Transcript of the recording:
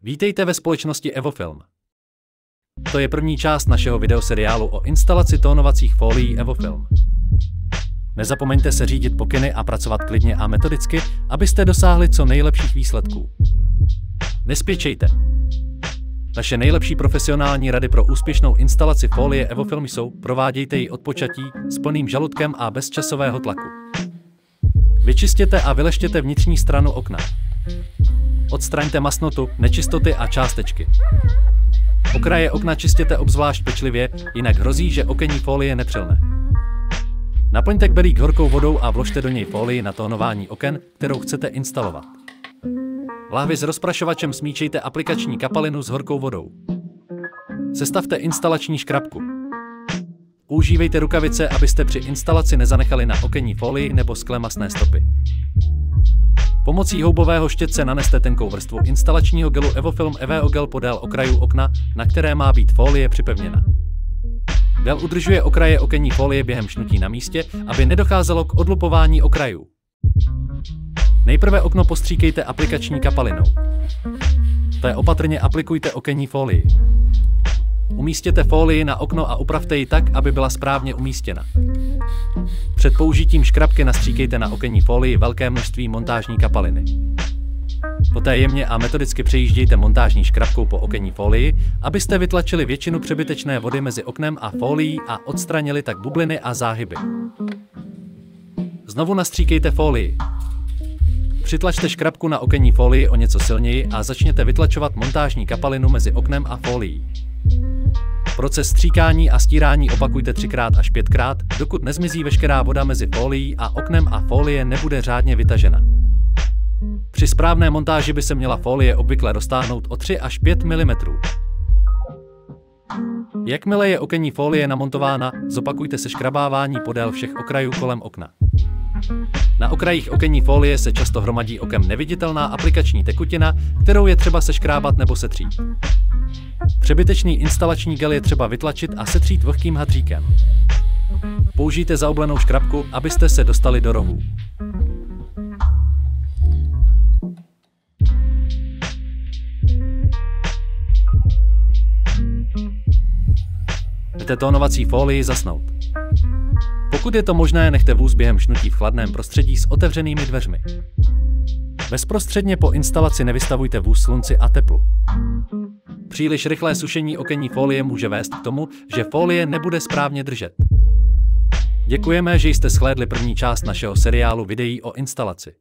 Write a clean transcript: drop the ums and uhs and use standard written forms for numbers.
Vítejte ve společnosti Evofilm. To je první část našeho videoseriálu o instalaci tónovacích fólií Evofilm. Nezapomeňte se řídit pokyny a pracovat klidně a metodicky, abyste dosáhli co nejlepších výsledků. Nespěčejte. Naše nejlepší profesionální rady pro úspěšnou instalaci fólie Evofilm jsou: provádějte ji od počatí, s plným žaludkem a bez časového tlaku. Vyčistěte a vyleštěte vnitřní stranu okna. Odstraňte masnotu, nečistoty a částečky. Okraje okna čistěte obzvlášť pečlivě, jinak hrozí, že okenní fólie nepřilne. Naplňte kbelík horkou vodou a vložte do něj fólii na tónování oken, kterou chcete instalovat. V láhvi s rozprašovačem smíčejte aplikační kapalinu s horkou vodou. Sestavte instalační škrabku. Užívejte rukavice, abyste při instalaci nezanechali na okenní fólii nebo skle masné stopy. Pomocí houbového štětce naneste tenkou vrstvu instalačního gelu Evofilm EVO-gel podél okrajů okna, na které má být fólie připevněna. Gel udržuje okraje okenní fólie během šnutí na místě, aby nedocházelo k odlupování okrajů. Nejprve okno postříkejte aplikační kapalinou. Poté opatrně aplikujte okenní fólii. Umístěte fólii na okno a upravte ji tak, aby byla správně umístěna. Před použitím škrabky nastříkejte na okenní fólii velké množství montážní kapaliny. Poté jemně a metodicky přejíždějte montážní škrabkou po okenní fólii, abyste vytlačili většinu přebytečné vody mezi oknem a fólií a odstranili tak bubliny a záhyby. Znovu nastříkejte fólii. Přitlačte škrabku na okenní fólii o něco silněji a začněte vytlačovat montážní kapalinu mezi oknem a fólií. Proces stříkání a stírání opakujte 3x až 5x, dokud nezmizí veškerá voda mezi fólií a oknem a fólie nebude řádně vytažena. Při správné montáži by se měla fólie obvykle roztáhnout o 3 až 5 mm. Jakmile je okenní fólie namontována, zopakujte seškrabávání podél všech okrajů kolem okna. Na okrajích okenní fólie se často hromadí okem neviditelná aplikační tekutina, kterou je třeba seškrábat nebo setřít. Přebytečný instalační gel je třeba vytlačit a setřít vlhkým hadříkem. Použijte zaoblenou škrabku, abyste se dostali do rohů. Nechte tónovací fólii zasnout. Pokud je to možné, nechte vůz během šnutí v chladném prostředí s otevřenými dveřmi. Bezprostředně po instalaci nevystavujte vůz slunci a teplu. Příliš rychlé sušení okenní fólie může vést k tomu, že fólie nebude správně držet. Děkujeme, že jste shlédli první část našeho seriálu videí o instalaci.